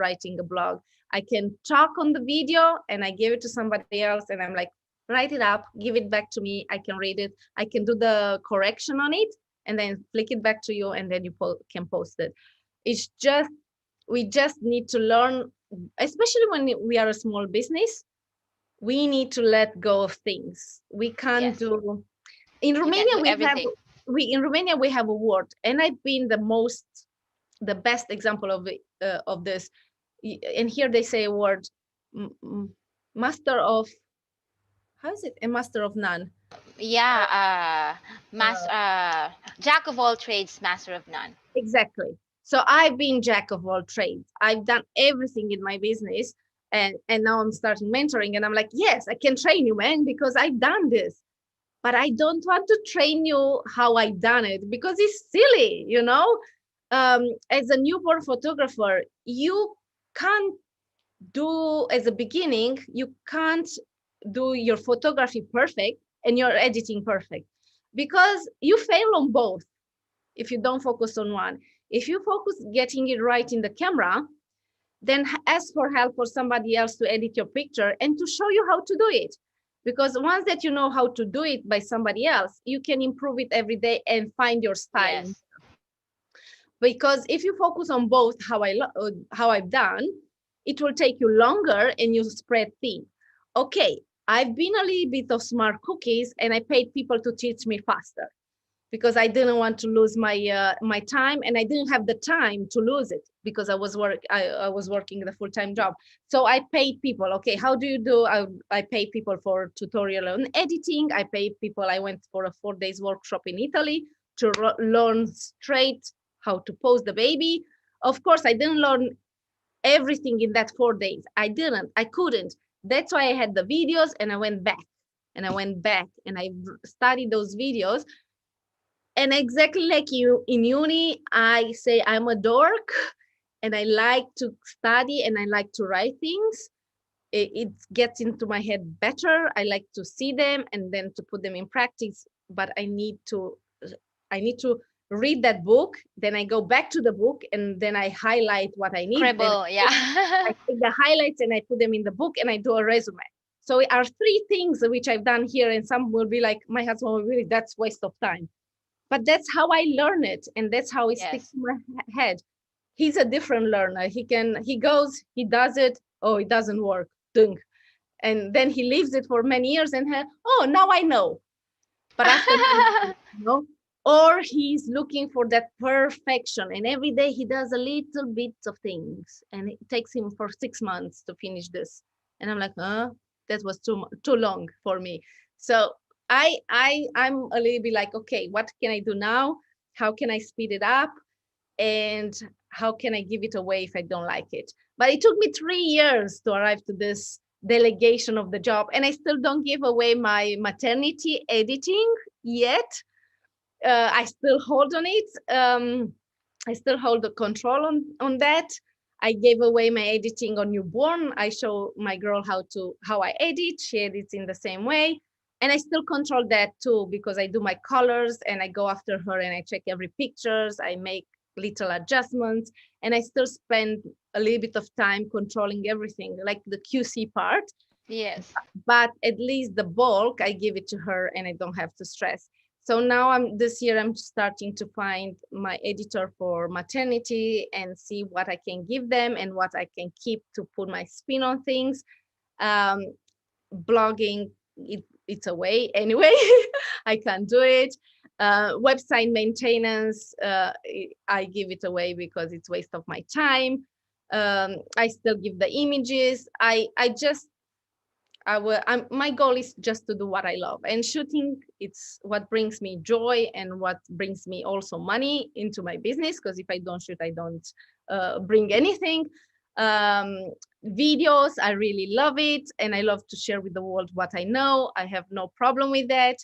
writing a blog. I can talk on the video and I give it to somebody else and I'm like, write it up, give it back to me. I can read it. I can do the correction on it and then flick it back to you and then you can post it. It's just, we just need to learn, especially when we are a small business, we need to let go of things. We can't Yes. do in You can't Romania do everything. we have a word, and I've been the best example of this. And here they say a word, master of, how is it, a master of none. Yeah, Uh, jack of all trades, master of none. exactly. So I've been jack of all trades. I've done everything in my business, and now I'm starting mentoring, and I'm like, yes, I can train you, man, because I've done this. But I don't want to train you how I done it because it's silly. As a newborn photographer, you can't do as a beginning, you can't do your photography perfect and your editing perfect because you fail on both if you don't focus on one. If you focus getting it right in the camera, then ask for help for somebody else to edit your picture and to show you how to do it. Because once that you know how to do it by somebody else, you can improve it every day and find your style. Yes. Because if you focus on both, how I've done, it will take you longer and you spread thin. Okay, I've been a little bit of smart cookies and I paid people to teach me faster because I didn't want to lose my time, and I didn't have the time to lose it because I was working the full-time job. So I paid people. Okay, how do you do? I pay people for tutorial on editing. I pay people. I went for a 4 days workshop in Italy to learn straight how to pose the baby. Of course, I didn't learn everything in that 4 days. I couldn't. That's why I had the videos, and I went back and I studied those videos. And exactly like you in uni, I say I'm a dork and I like to study and I like to write things. It gets into my head better. I like to see them and then to put them in practice. But I need to read that book. Then I go back to the book and then I highlight what I need. Then Cribble, yeah. I take the highlights and I put them in the book and I do a resume. So it are three things which I've done here, and some will be like, my husband will be like, that's waste of time, but that's how I learn it and that's how it sticks Yes. to my head. He's a different learner. He goes, he does it, oh, it doesn't work, dunk, and then he leaves it for many years and oh, now I know. But after or he's looking for that perfection and every day he does a little bit of things and it takes him for 6 months to finish this, and I'm like, that was too long for me. So I'm a little bit like, okay, what can I do now? How can I speed it up? And how can I give it away if I don't like it? But it took me 3 years to arrive to this delegation of the job, and I still don't give away my maternity editing yet. I still hold on it. I still hold the control on that. I gave away my editing on newborn. I show my girl how I edit. She edits in the same way, and I still control that too because I do my colors and I go after her and I check every pictures. I make little adjustments, and I still spend a little bit of time controlling everything, like the QC part. Yes. But at least the bulk I give it to her and I don't have to stress. So now this year I'm starting to find my editor for maternity and see what I can give them and what I can keep to put my spin on things. um, Blogging, it's a way anyway. I can't do it. Website maintenance, I give it away because it's waste of my time. I still give the images. I just my goal is just to do what I love, and shooting, it's what brings me joy and what brings me also money into my business, because if I don't shoot, I don't bring anything. um, Videos, I really love it, and I love to share with the world what I know. I have no problem with that.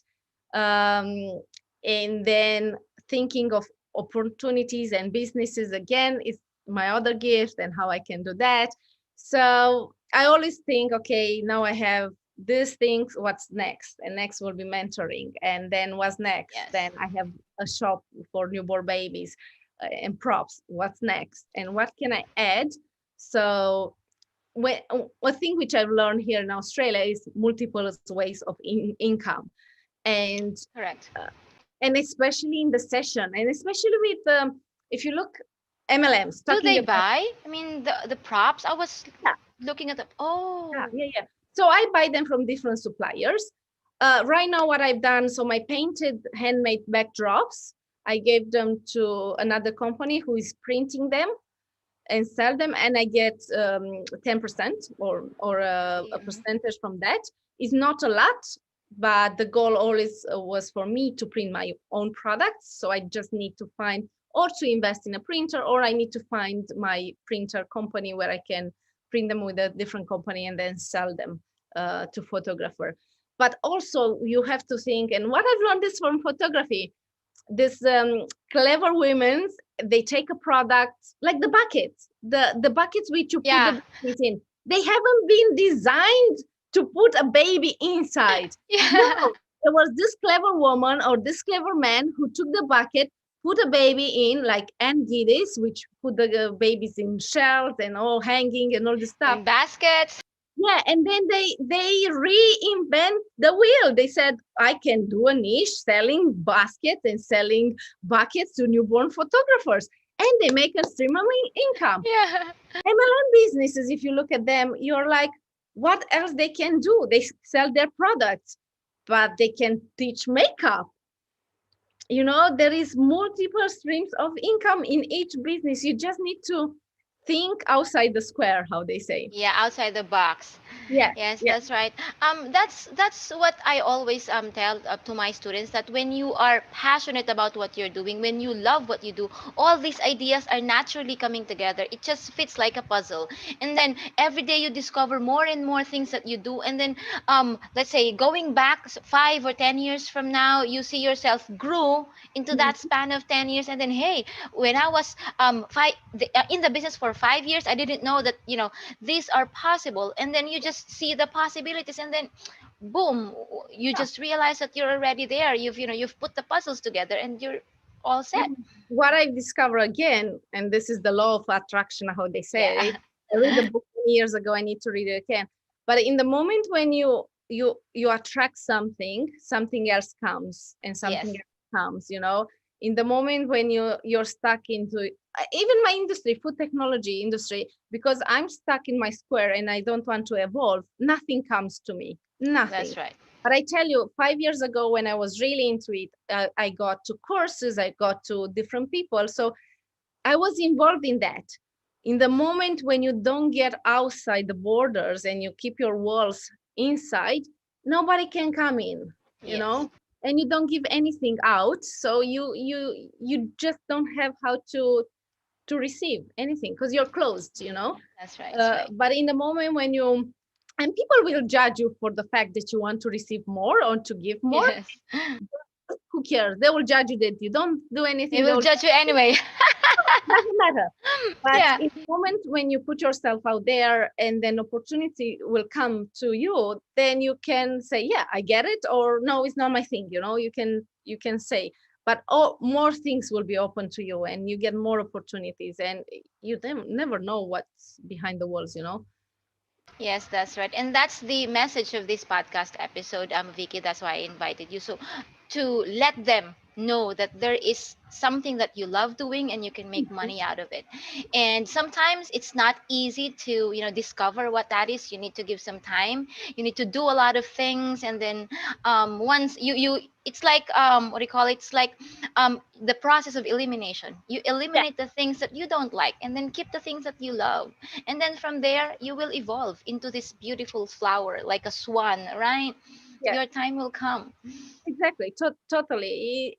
um, and then thinking of opportunities and businesses again is my other gift, and how I can do that. So I always think, okay, now I have these things, what's next? And next will be mentoring. And then what's next? Yes. Then I have a shop for newborn babies and props. What's next? And what can I add? So when, one thing which I've learned here in Australia is multiple ways of income. And Correct. uh, and especially in the session, and especially with if you look MLMs Do talking they about, buy? I mean, the props. I was yeah, looking at the. yeah, Oh. yeah, yeah. So I buy them from different suppliers. Right now, what I've done, so my painted handmade backdrops, I gave them to another company who is printing them and sell them, and I get 10% or a Mhm. percentage from that. It's not a lot, but the goal always was for me to print my own products. So I just need to find or to invest in a printer, or I need to find my printer company where I can print them with a different company and then sell them to photographer. But also you have to think, and what I've learned is from photography, this clever women, they take a product like the buckets, the buckets which you put the Yeah. babies in, they haven't been designed to put a baby inside. Yeah. No, there was this clever woman or this clever man who took the bucket, put a baby in, like Anne Giddis, which put the babies in shells and all hanging and all this stuff. In baskets. Yeah, and then they reinvent the wheel. They said, I can do a niche selling baskets and selling buckets to newborn photographers, and they make a stream of income. Yeah. MLM businesses, if you look at them, you're like, what else they can do? They sell their products, but they can teach makeup. You know, there is multiple streams of income in each business. You just need to think outside the square, how they say. Yeah, outside the box. Yeah, Yes, yeah. that's right. That's what I always tell to my students, that when you are passionate about what you're doing, when you love what you do, all these ideas are naturally coming together. It just fits like a puzzle. And then every day you discover more and more things that you do. And then let's say going back 5 or 10 years from now, you see yourself grew into that Mhm. span of 10 years. And then hey, when I was in the business for 5 years, I didn't know that these are possible, and then you just see the possibilities, and then boom, you just realize that you're already there. You've put the puzzles together and you're all set. And what I discover again, and this is the law of attraction, how they say Yeah. it. I read the book many years ago. I need to read it again. But in the moment when you attract something, something else comes, and something Yes, else comes. In the moment when you're stuck into even my industry, food technology industry, because I'm stuck in my square and I don't want to evolve, nothing comes to me, nothing. that's right. But I tell you, 5 years ago, when I was really into it, I got to courses, I got to different people. So I was involved in that. In the moment when you don't get outside the borders and you keep your walls inside, nobody can come in. you Yes, know, and you don't give anything out, so you just don't have how to receive anything because you're closed, you know. that's right. That's right. But in the moment when you, and people will judge you for the fact that you want to receive more or to give more, Yes. who cares? They will judge you that you don't do They anything. They will will, judge you anyway. doesn't matter. But Yeah. in the moment when you put yourself out there and then opportunity will come to you, then you can say, yeah, I get it, or no, it's not my thing, you know. You can say, but more things will be open to you and you get more opportunities, and you never know what's behind the walls, you know. Yes, that's right. And that's the message of this podcast episode, Vicky. That's why I invited you. So to let them know that there is something that you love doing and you can make Mhm. money out of it. And sometimes it's not easy to, discover what that is. You need to give some time. You need to do a lot of things, and then once you it's like what do you call it? It's like the process of elimination. You Yeah, eliminate the things that you don't like and then keep the things that you love, and then from there you will evolve into this beautiful flower like a swan, right? yeah, Your time will come. exactly. Totally.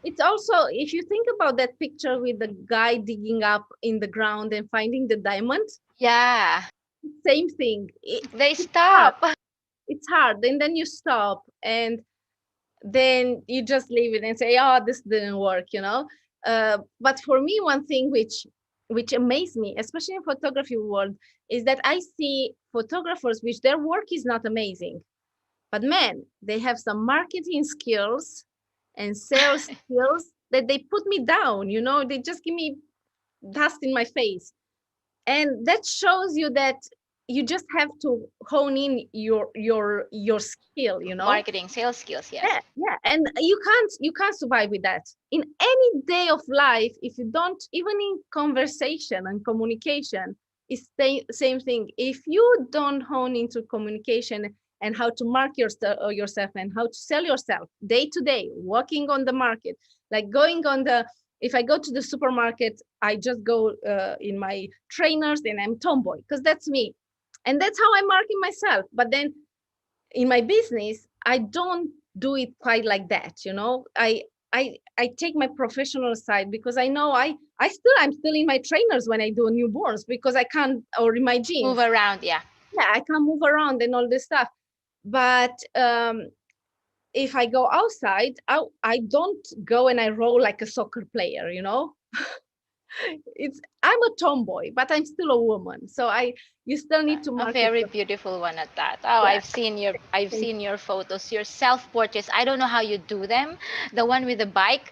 It's also, if you think about that picture with the guy digging up in the ground and finding the diamond, Yeah, same thing. they It's hard. stop. It's hard, and then you stop, and then you just leave it and say, oh, this didn't work, you know. But for me, one thing which amazed me, especially in photography world, is that I see photographers which their work is not amazing, but man, they have some marketing skills and sales skills that they put me down, you know. They just give me dust in my face, and that shows you that you just have to hone in your skill, you know. Marketing, sales skills, yes. Yeah, yeah, and you can't survive with that in any day of life if you don't, even in conversation and communication. It's the same thing. If you don't hone into communication and how to market yourself and how to sell yourself day to day, walking on the market, like going on the, if I go to the supermarket, I just go in my trainers and I'm tomboy because that's me, and that's how I market myself. But then in my business I don't do it quite like that, you know. I take my professional side because I know I'm still in my trainers when I do newborns because I can't, or in my Move jeans, around, yeah. yeah, I can't move around and all this stuff. But if I go outside, I don't go and I roll like a soccer player, you know. It's, I'm a tomboy but I'm still a woman, so I, you still need to A market very your, beautiful one at that. Oh, yeah. I've seen your photos, your self portraits. I don't know how you do them. The one with the bike.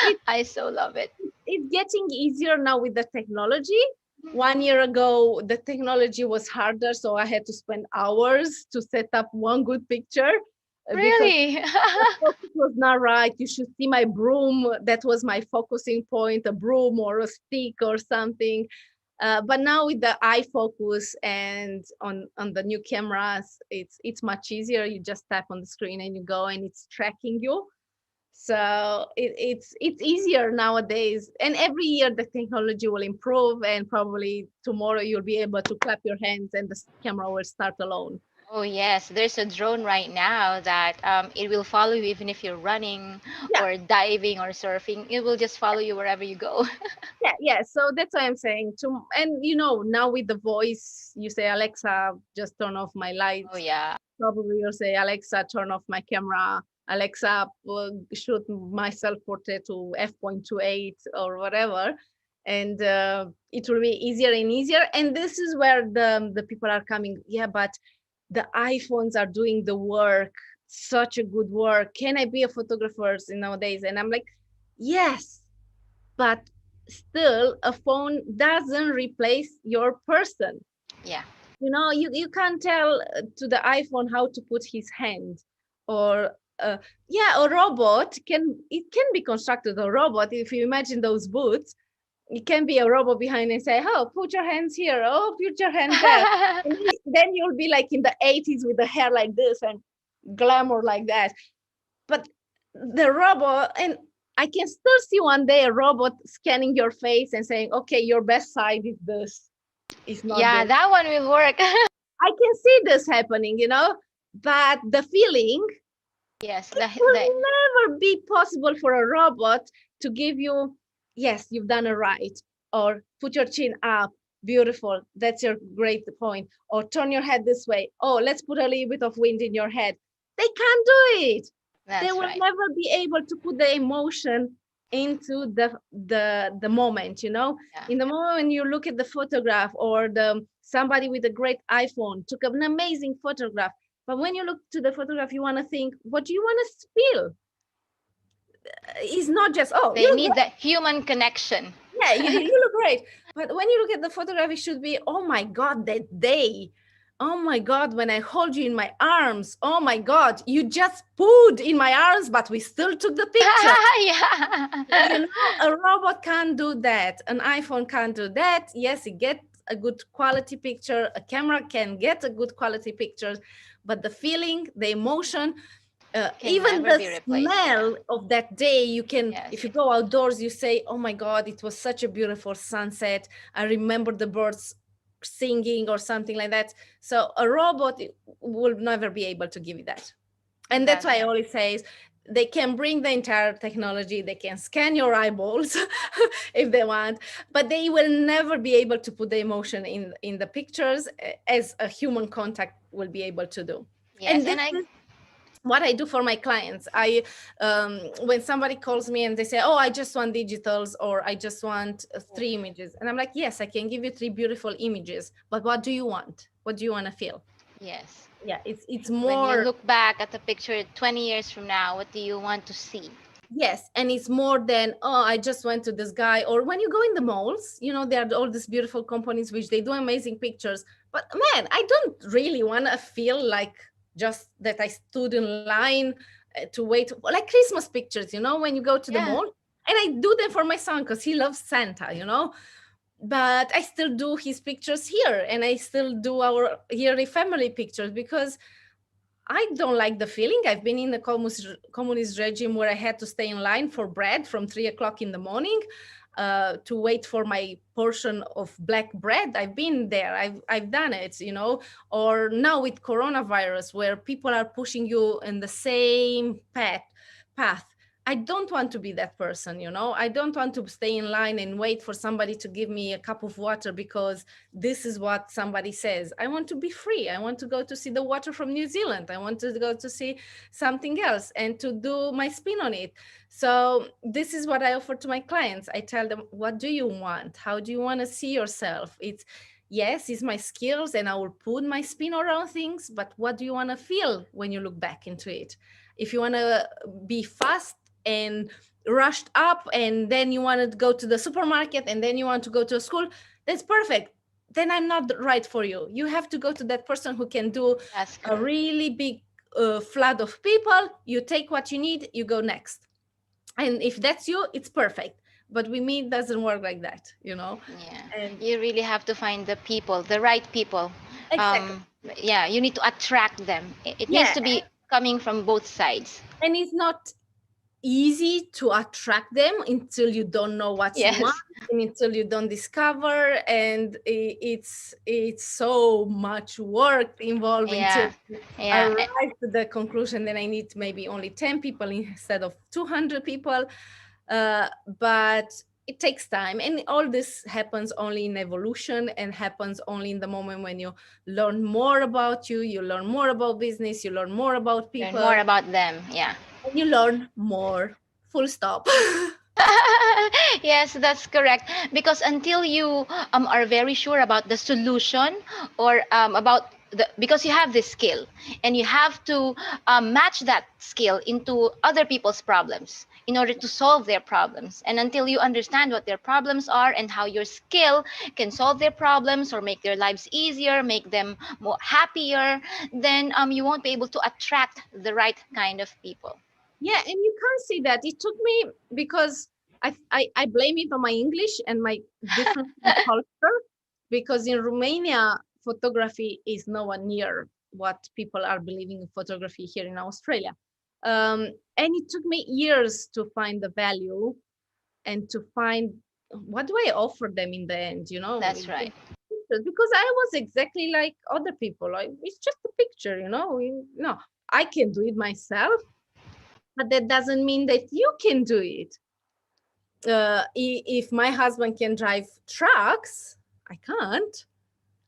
it, I so love it. it's getting easier now with the technology. 1 year ago, the technology was harder, so I had to spend hours to set up one good picture because Really? the focus was not right. You should see my broom. That was my focusing point, a broom or a stick or something. But now with the eye focus and on the new cameras, it's much easier. You just tap on the screen and you go, and it's tracking you. So it's easier nowadays, and every year the technology will improve, and probably tomorrow you'll be able to clap your hands and the camera will start alone. Oh yes, there's a drone right now that it will follow you even if you're running Yeah, or diving or surfing. It will just follow you wherever you go. yeah. So that's what I'm saying. To, and you know, now with the voice, you say, Alexa, just turn off my Oh lights. yeah. Probably you'll say, Alexa, turn off my camera. Alexa, shoot my self portrait to f.28 or whatever. And it will be easier and easier. And this is where the people are coming. Yeah, but the iPhones are doing the work, such a good work. Can I be a photographer in nowadays? And I'm like, yes, but still a phone doesn't replace your person. Yeah. You know, you can't tell to the iPhone how to put his hand, or yeah, a robot can, it can be constructed, a robot. If you imagine those boots, it can be a robot behind and say, oh, put your hands here, oh, put your hand there. And then you'll be like in the 80s with the hair like this and glamour like that. But the robot, and I can still see one day a robot scanning your face and saying, okay, your best side is this, is not Yeah, this. that one will work. I can see this happening, you know. but the feeling, Yes, it will never be possible for a robot to give you, yes, you've done it right, or put your chin up, beautiful, that's your great point, or turn your head this way, oh, let's put a little bit of wind in your head. They can't do it. They that's will right. never be able to put the emotion into the moment, you know. Yeah, In the moment when you look at the photograph, or the somebody with a great iPhone took an amazing photograph, but when you look to the photograph, you want to think, what do you want to feel? It's not just, oh, you they look need great. that human connection. Yeah, you look great. But when you look at the photograph, it should be, oh my God, that day. Oh my God, when I hold you in my arms. Oh my God, you just pooed in my arms, but we still took the picture. You Yeah. know, a robot can't do that. An iPhone can't do that. Yes, it gets a good quality picture. A camera can get a good quality picture, but the feeling, the emotion, Can even never the be replaced. Yeah. smell of that day, you can, if Yes. you go outdoors, you say, oh my God, it was such a beautiful sunset. I remember the birds singing or something like that. So a robot will never be able to give you that. And that's why I That's always say they can bring the entire technology, they can scan your eyeballs if they want, but they will never be able to put the emotion in the pictures as a human contact will be able to do. yes, And and this I is what I do for my clients. I when somebody calls me and they say, oh, I just want digitals, or I just want three images, and I'm like, yes, I can give you three beautiful images, but what do you want? What do you want to feel? yes. Yeah, it's When you more. look back at the picture 20 years from now, what do you want to see? Yes, and it's more than, oh, I just went to this guy. Or when you go in the malls, you know, there are all these beautiful companies which they do amazing pictures. But man, I don't really want to feel like just that I stood in line to wait, like Christmas pictures, you know, when you go to the Yeah. mall. And I do them for my son because he loves Santa, you know. But I still do his pictures here, and I still do our yearly family pictures because I don't like the feeling. I've been in the communist regime where I had to stay in line for bread from 3 o'clock in the morning to wait for my portion of black bread. I've been there. I've done it, you know. Or now with coronavirus, where people are pushing you in the same path. I don't want to be that person, you know. I don't want to stay in line and wait for somebody to give me a cup of water because this is what somebody says. I want to be free. I want to go to see the water from New Zealand. I want to go to see something else and to do my spin on it. So this is what I offer to my clients. I tell them, what do you want? How do you want to see yourself? It's, yes, it's my skills and I will put my spin around things, but what do you want to feel when you look back into it? If you want to be fast and rushed up, and then you want to go to the supermarket, and then you want to go to a school, that's perfect. Then I'm not right for you. You have to go to that person who can do That's a correct. really big flood of people. You take what you need, you go next. And if that's you, it's perfect. But with me, it doesn't work like that, you know? Yeah. And You really have to find the people, the right people. exactly. Um, yeah, you need to attract them. It needs Yeah. to be coming from both sides. And it's not easy to attract them until you don't know what you want Yes. and until you don't discover, and it's so much work involved until Yeah. you Yeah. arrive to the conclusion that I need maybe only 10 people instead of 200 people. But it takes time, and all this happens only in evolution and happens only in the moment when you learn more about you, you learn more about business, you learn more about Learn people, more about them. Yeah. and you learn more, full stop. Yes, that's correct. Because until you are very sure about the solution, or about the, because you have this skill and you have to match that skill into other people's problems in order to solve their problems. And until you understand what their problems are and how your skill can solve their problems or make their lives easier, make them more happier, then you won't be able to attract the right kind of people. Yeah, and you can't see that. It took me because I blame it on my English and my difference in culture, because in Romania, photography is nowhere near what people are believing in photography here in Australia. And it took me years to find the value and to find what do I offer them in the end, you know? That's right. pictures because I was exactly like other people. Like, it's just a picture, no, I can do it myself, but that doesn't mean that you can do it. If my husband can drive trucks, I can't.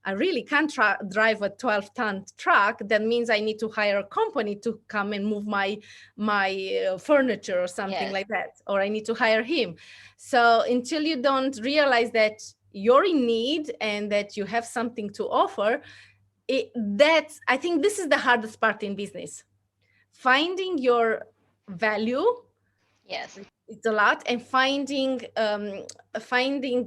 I really can't drive a 12-ton truck. That means I need to hire a company to come and move my furniture or something Yes. like that, or I need to hire him. So until you don't realize that you're in need and that you have something to offer, that's, I think this is the hardest part in business. Finding your value, Yes. it's a lot, and finding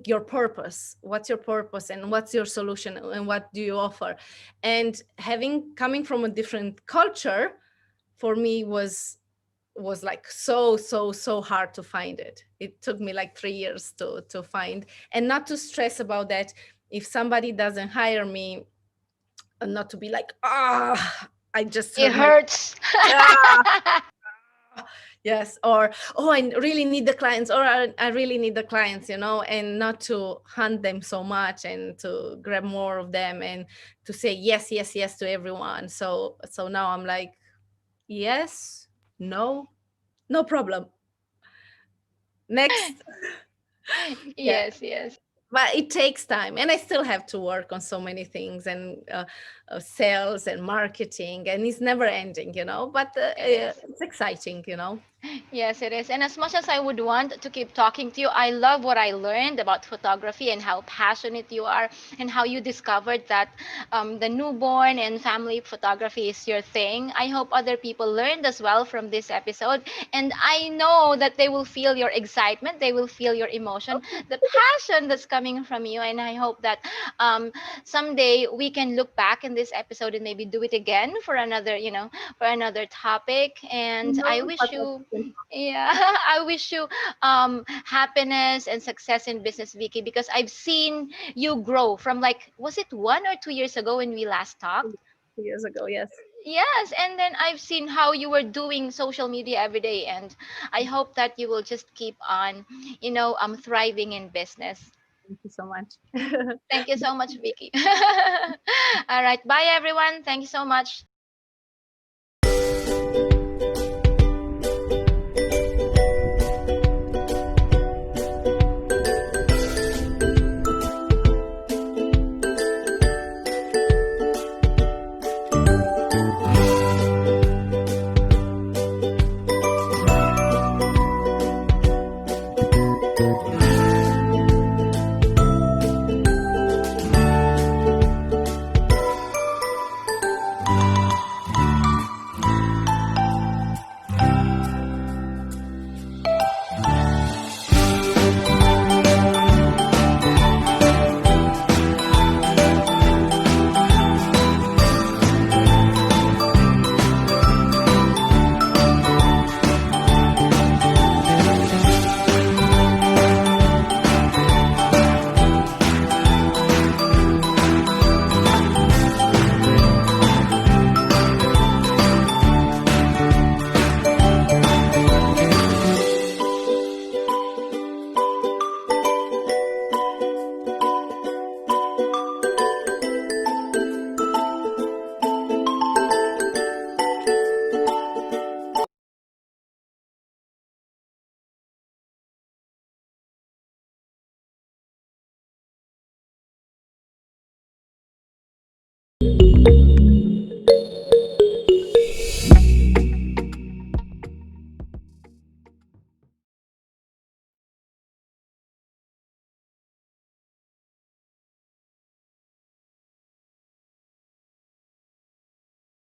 your purpose. What's your purpose and what's your solution and what do you offer? And having coming from a different culture, for me was like so hard to find it. It took me like 3 years to find, and not to stress about that. If somebody doesn't hire me, not to be like, I just It heard my, hurts. ah, yes, or, oh, I really need the clients, or I really need the clients, and not to hunt them so much and to grab more of them and to say yes, yes, yes to everyone. So now I'm like, yes, no, no problem, next. Yeah, Yes, yes. but it takes time, and I still have to work on so many things, and sales and marketing, and it's never ending, but It is. it's exciting. Yes, it is. And as much as I would want to keep talking to you, I love what I learned about photography and how passionate you are, and how you discovered that the newborn and family photography is your thing. I hope other people learned as well from this episode. And I know that they will feel your excitement, they will feel your emotion, the passion that's coming from you. And I hope that um, someday we can look back in this episode and maybe do it again for another, for another topic. And I wish you, yeah, I wish you happiness and success in business, Vicky, because I've seen you grow from, like, was it 1 or 2 years ago when we last talked? 2 years ago, yes. Yes, and then I've seen how you were doing social media every day, and I hope that you will just keep on, thriving in business. Thank you so much. Thank you so much, Vicky. All right, bye everyone. Thank you so much.